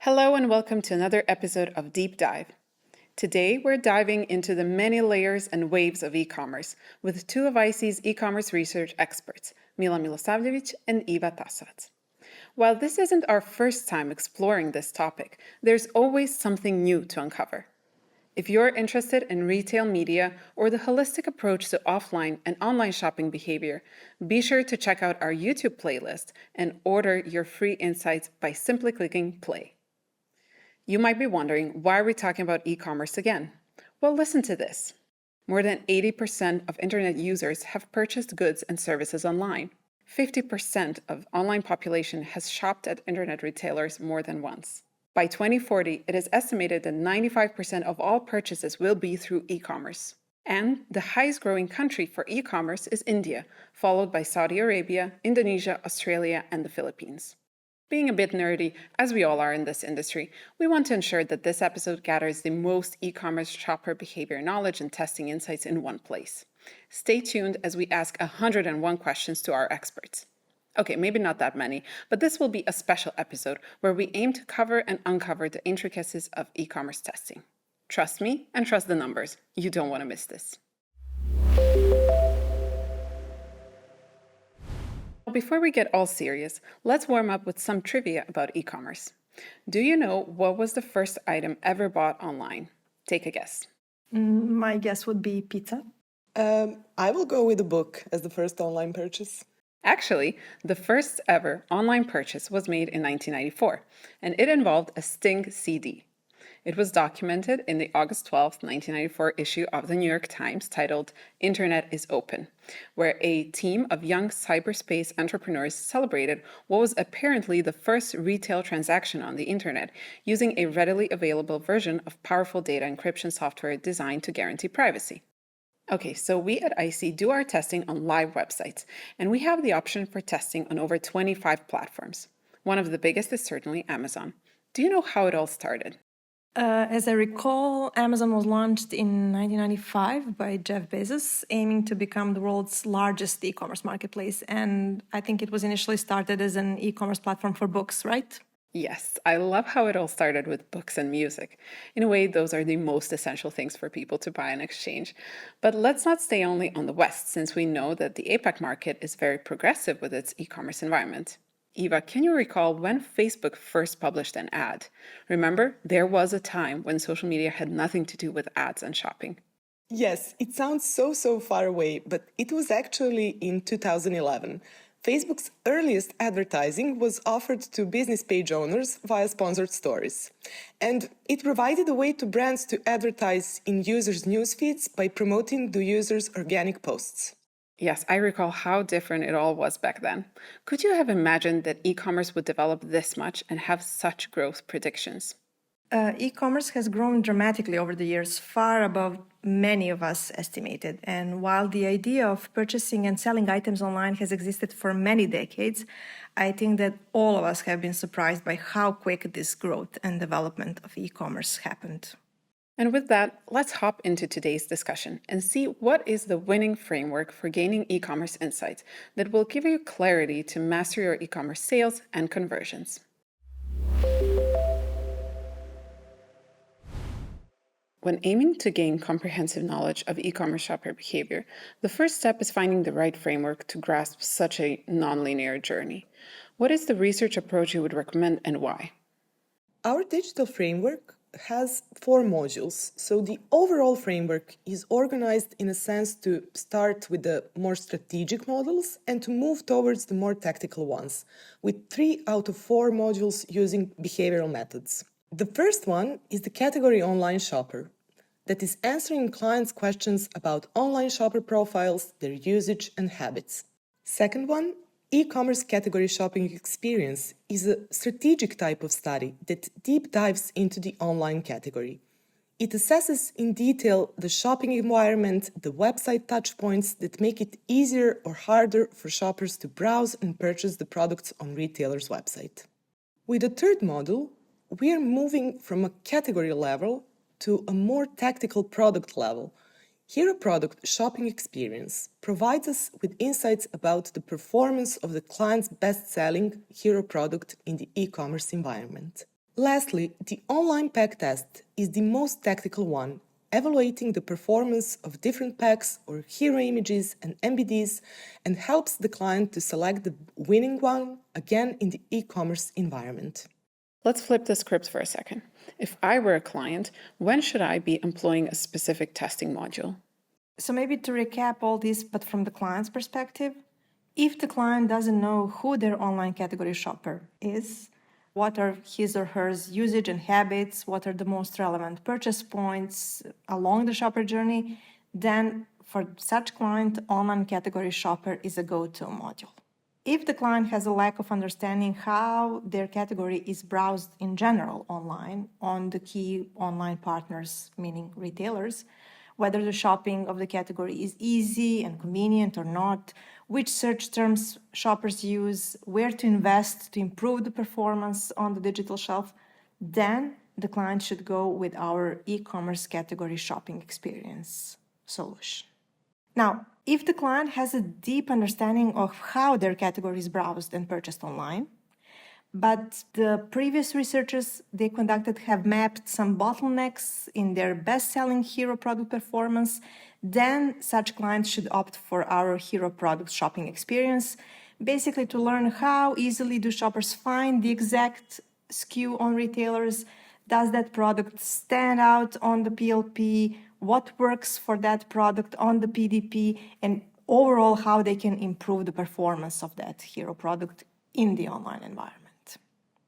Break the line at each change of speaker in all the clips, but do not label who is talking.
Hello and welcome to another episode of Deep Dive. Today we're diving into the many layers and waves of e-commerce with two of EyeSee's e-commerce research experts, Mila Milosavljevic and Tasovac. While this isn't our first time exploring this topic, there's always something new to uncover. If you're interested in retail media or the holistic approach to offline and online shopping behavior, be sure to check out our YouTube playlist and order your free insights by simply clicking play. You might be wondering, why are we talking about e-commerce again? Well, listen to this. More than 80% of internet users have purchased goods and services online. 50% of online population has shopped at internet retailers more than once. By 2040, it is estimated that 95% of all purchases will be through e-commerce. And the highest growing country for e-commerce is India, followed by Saudi Arabia, Indonesia, Australia, and the Philippines. Being a bit nerdy, as we all are in this industry, we want to ensure that this episode gathers the most e-commerce shopper behavior knowledge and testing insights in one place. Stay tuned as we ask 101 questions to our experts. Okay, maybe not that many, but this will be a special episode where we aim to cover and uncover the intricacies of e-commerce testing. Trust me and trust the numbers. You don't want to miss this. Before we get all serious, let's warm up with some trivia about e-commerce. Do you know what was the first item ever bought online? Take a guess.
My guess would be pizza.
I will go with a book as the first online purchase.
Actually, the first ever online purchase was made in 1994, and it involved a Sting CD. It was documented in the August 12, 1994 issue of the New York Times titled Internet is Open, where a team of young cyberspace entrepreneurs celebrated what was apparently the first retail transaction on the internet using a readily available version of powerful data encryption software designed to guarantee privacy. Okay, so we at EyeSee do our testing on live websites, and we have the option for testing on over 25 platforms. One of the biggest is certainly Amazon. Do you know how it all started?
As I recall, Amazon was launched in 1995 by Jeff Bezos, aiming to become the world's largest e-commerce marketplace. And I think it was initially started as an e-commerce platform for books, right?
Yes, I love how it all started with books and music. In a way, those are the most essential things for people to buy and exchange. But let's not stay only on the West, since we know that the APAC market is very progressive with its e-commerce environment. Eva, can you recall when Facebook first published an ad? Remember, there was a time when social media had nothing to do with ads and shopping.
Yes, it sounds so far away, but it was actually in 2011. Facebook's earliest advertising was offered to business page owners via sponsored stories. And it provided a way to brands to advertise in users' news feeds by promoting the users' organic posts.
Yes, I recall how different it all was back then. Could you have imagined that e-commerce would develop this much and have such growth predictions?
E-commerce has grown dramatically over the years, far above many of us estimated. And while the idea of purchasing and selling items online has existed for many decades, I think that all of us have been surprised by how quick this growth and development of e-commerce happened.
And with that, let's hop into today's discussion and see what is the winning framework for gaining e-commerce insights that will give you clarity to master your e-commerce sales and conversions. When aiming to gain comprehensive knowledge of e-commerce shopper behavior, the first step is finding the right framework to grasp such a non-linear journey. What is the research approach you would recommend and why?
Our digital framework has 4 modules, so the overall framework is organized in a sense to start with the more strategic models and to move towards the more tactical ones, with 3 out of 4 modules using behavioral methods. The first one is the category online shopper, that is answering clients' questions about online shopper profiles, their usage and habits. Second one, e-commerce category shopping experience, is a strategic type of study that deep dives into the online category. It assesses in detail the shopping environment, the website touchpoints that make it easier or harder for shoppers to browse and purchase the products on retailers' website. With the third module, we are moving from a category level to a more tactical product level. Hero Product Shopping Experience provides us with insights about the performance of the client's best-selling hero product in the e-commerce environment. Lastly, the online pack test is the most tactical one, evaluating the performance of different packs or hero images and MBDs, and helps the client to select the winning one, again in the e-commerce environment.
Let's flip the script for a second. If I were a client, when should I be employing a specific testing module?
So maybe to recap all this, but from the client's perspective, if the client doesn't know who their online category shopper is, what are his or her usage and habits, what are the most relevant purchase points along the shopper journey, then for such client, online category shopper is a go-to module. If the client has a lack of understanding how their category is browsed in general online on the key online partners, meaning retailers, whether the shopping of the category is easy and convenient or not, which search terms shoppers use, where to invest to improve the performance on the digital shelf, then the client should go with our e-commerce category shopping experience solution. Now, if the client has a deep understanding of how their category is browsed and purchased online, but the previous researchers they conducted have mapped some bottlenecks in their best-selling hero product performance, then such clients should opt for our hero product shopping experience, basically to learn how easily do shoppers find the exact SKU on retailers, does that product stand out on the PLP, what works for that product on the PDP, and overall how they can improve the performance of that hero product in the online environment.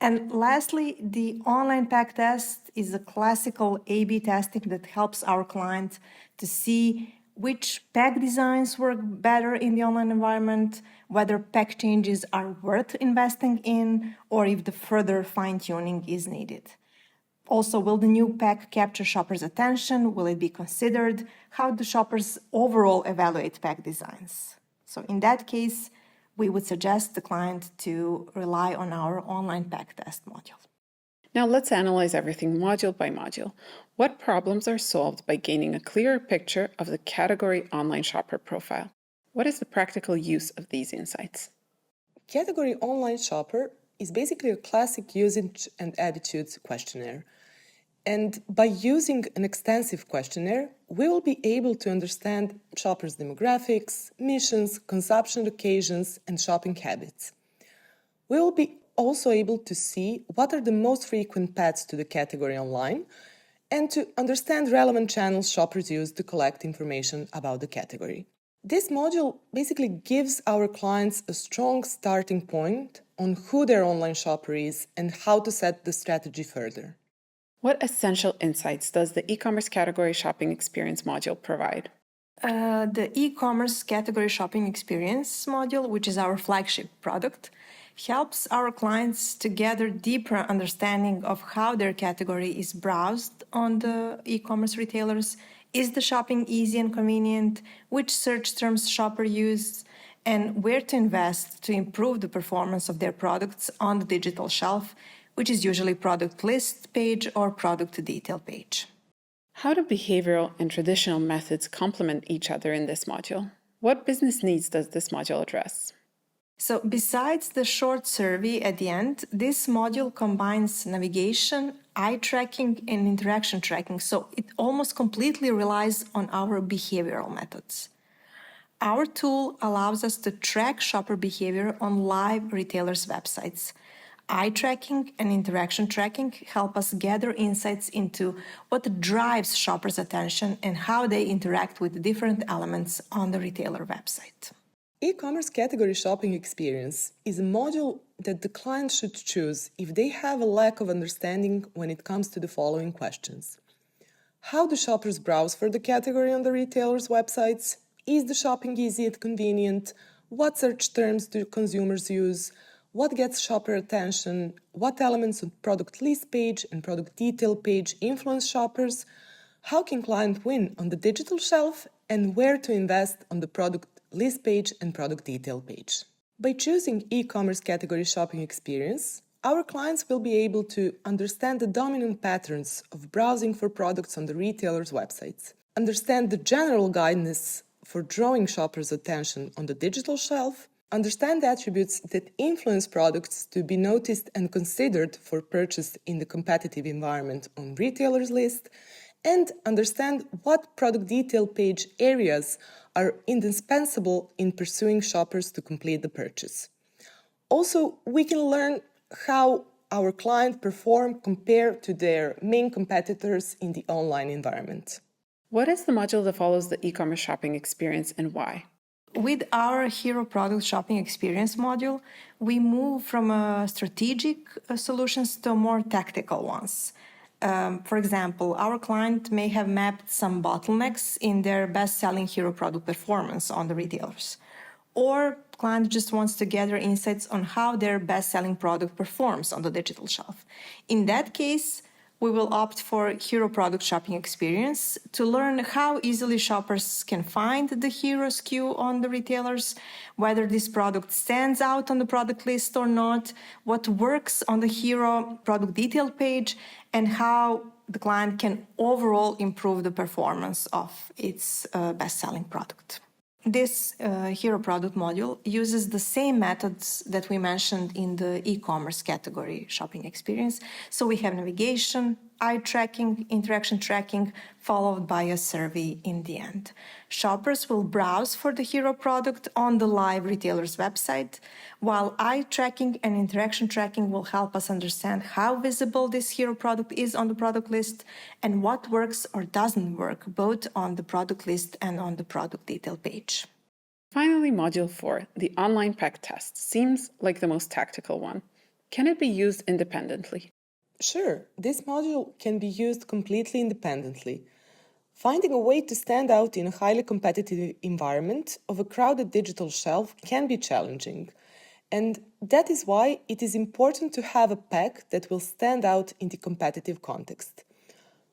And lastly, the online pack test is a classical A/B testing that helps our client to see which pack designs work better in the online environment, whether pack changes are worth investing in, or if the further fine-tuning is needed. Also, will the new pack capture shoppers' attention? Will it be considered? How do shoppers overall evaluate pack designs? So in that case, we would suggest the client to rely on our online pack test module.
Now let's analyze everything module by module. What problems are solved by gaining a clearer picture of the category online shopper profile? What is the practical use of these insights?
Category online shopper is basically a classic usage and attitudes questionnaire. And by using an extensive questionnaire, we will be able to understand shoppers' demographics, missions, consumption occasions, and shopping habits. We will be also able to see what are the most frequent paths to the category online and to understand relevant channels shoppers use to collect information about the category. This module basically gives our clients a strong starting point on who their online shopper is and how to set the strategy further.
What essential insights does the e-commerce category shopping experience module provide?
The e-commerce category shopping experience module, which is our flagship product, helps our clients to gather deeper understanding of how their category is browsed on the e-commerce retailers. Is the shopping easy and convenient? Which search terms shopper use? And where to invest to improve the performance of their products on the digital shelf, which is usually product list page or product detail page.
How do behavioral and traditional methods complement each other in this module? What business needs does this module address?
So besides the short survey at the end, this module combines navigation, eye tracking, and interaction tracking, so it almost completely relies on our behavioral methods. Our tool allows us to track shopper behavior on live retailers' websites. Eye tracking and interaction tracking help us gather insights into what drives shoppers' attention and how they interact with different elements on the retailer website.
E-commerce category shopping experience is a module that the client should choose if they have a lack of understanding when it comes to the following questions. How do shoppers browse for the category on the retailer's websites? Is the shopping easy and convenient? What search terms do consumers use? What gets shopper attention? What elements on product list page and product detail page influence shoppers? How can client win on the digital shelf? And where to invest on the product list page and product detail page? By choosing e-commerce category shopping experience, our clients will be able to understand the dominant patterns of browsing for products on the retailer's websites, understand the general guidance for drawing shoppers' attention on the digital shelf, understand the attributes that influence products to be noticed and considered for purchase in the competitive environment on retailers' list, and understand what product detail page areas are indispensable in pursuing shoppers to complete the purchase. Also, we can learn how our client perform compared to their main competitors in the online environment.
What is the module that follows the e-commerce shopping experience and why?
With our hero product shopping experience module, we move from strategic solutions to more tactical ones. For example, our client may have mapped some bottlenecks in their best-selling hero product performance on the retailers. Or client just wants to gather insights on how their best-selling product performs on the digital shelf. In that case, we will opt for hero product shopping experience to learn how easily shoppers can find the hero SKU on the retailers, whether this product stands out on the product list or not, what works on the hero product detail page, and how the client can overall improve the performance of its best-selling product. This hero product module uses the same methods that we mentioned in the e-commerce category shopping experience. So we have navigation, eye tracking, interaction tracking, followed by a survey in the end. Shoppers will browse for the hero product on the live retailer's website, while eye tracking and interaction tracking will help us understand how visible this hero product is on the product list and what works or doesn't work both on the product list and on the product detail page.
Finally, Module 4, the online pack test, seems like the most tactical one. Can it be used independently?
Sure, this module can be used completely independently. Finding a way to stand out in a highly competitive environment of a crowded digital shelf can be challenging. And that is why it is important to have a pack that will stand out in the competitive context.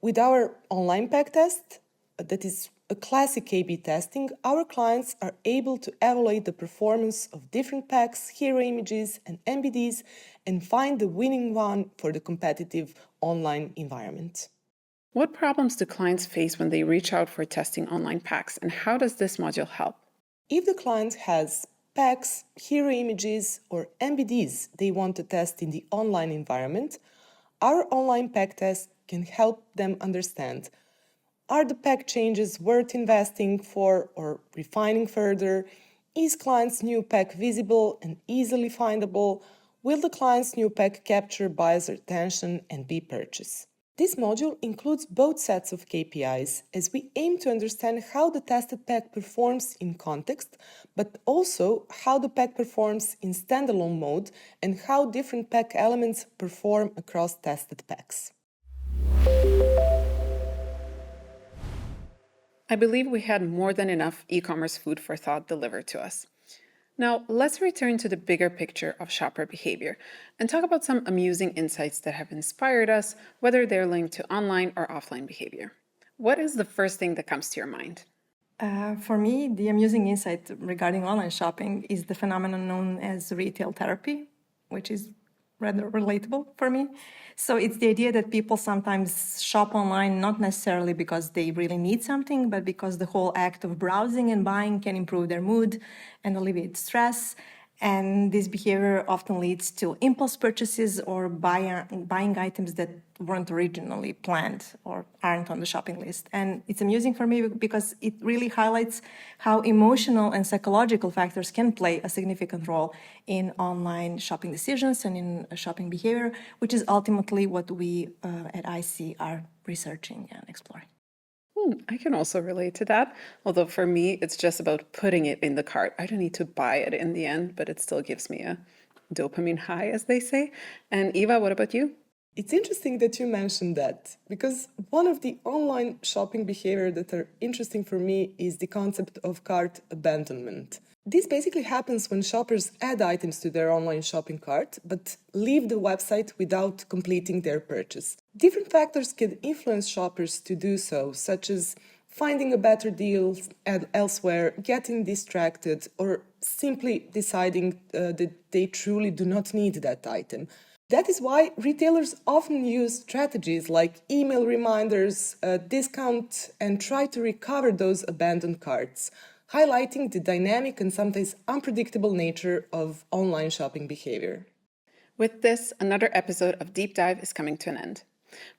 With our online pack test, that is a classic A/B testing, our clients are able to evaluate the performance of different packs, hero images, and MBDs, and find the winning one for the competitive online environment.
What problems do clients face when they reach out for testing online packs, and how does this module help?
If the client has packs, hero images, or MBDs they want to test in the online environment, our online pack test can help them understand: are the pack changes worth investing for or refining further? Is client's new pack visible and easily findable? Will the client's new pack capture buyer's attention and be purchased? This module includes both sets of KPIs as we aim to understand how the tested pack performs in context, but also how the pack performs in standalone mode and how different pack elements perform across tested packs.
I believe we had more than enough e-commerce food for thought delivered to us. Now, let's return to the bigger picture of shopper behavior and talk about some amusing insights that have inspired us, whether they're linked to online or offline behavior. What is the first thing that comes to your mind?
For me, the amusing insight regarding online shopping is the phenomenon known as retail therapy, which is rather relatable for me. So it's the idea that people sometimes shop online not necessarily because they really need something, but because the whole act of browsing and buying can improve their mood and alleviate stress. And this behavior often leads to impulse purchases or buying items that weren't originally planned or aren't on the shopping list. And it's amusing for me because it really highlights how emotional and psychological factors can play a significant role in online shopping decisions and in shopping behavior, which is ultimately what we at EyeSee are researching and exploring.
I can also relate to that. Although for me, it's just about putting it in the cart. I don't need to buy it in the end, but it still gives me a dopamine high, as they say. And Eva, what about you?
It's interesting that you mentioned that, because one of the online shopping behavior that are interesting for me is the concept of cart abandonment. This basically happens when shoppers add items to their online shopping cart, but leave the website without completing their purchase. Different factors can influence shoppers to do so, such as finding a better deal elsewhere, getting distracted, or simply deciding that they truly do not need that item. That is why retailers often use strategies like email reminders, discount, and try to recover those abandoned carts. highlighting the dynamic and sometimes unpredictable nature of online shopping behavior.
With this, another episode of Deep Dive is coming to an end.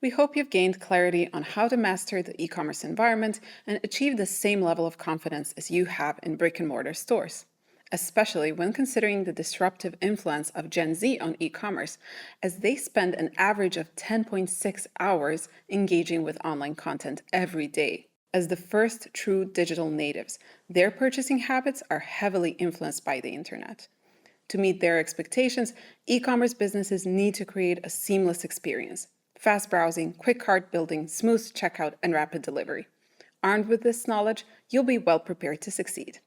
We hope you've gained clarity on how to master the e-commerce environment and achieve the same level of confidence as you have in brick-and-mortar stores, especially when considering the disruptive influence of Gen Z on e-commerce, as they spend an average of 10.6 hours engaging with online content every day. As the first true digital natives, their purchasing habits are heavily influenced by the internet. To meet their expectations, e-commerce businesses need to create a seamless experience. Fast browsing, quick cart building, smooth checkout, and rapid delivery. Armed with this knowledge, you'll be well prepared to succeed.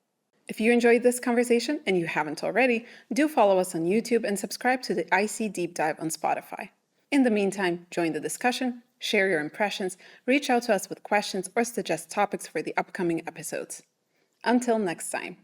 If you enjoyed this conversation and you haven't already, do follow us on YouTube and subscribe to the EyeSee Deep Dive on Spotify. In the meantime, join the discussion, share your impressions, reach out to us with questions, or suggest topics for the upcoming episodes. Until next time.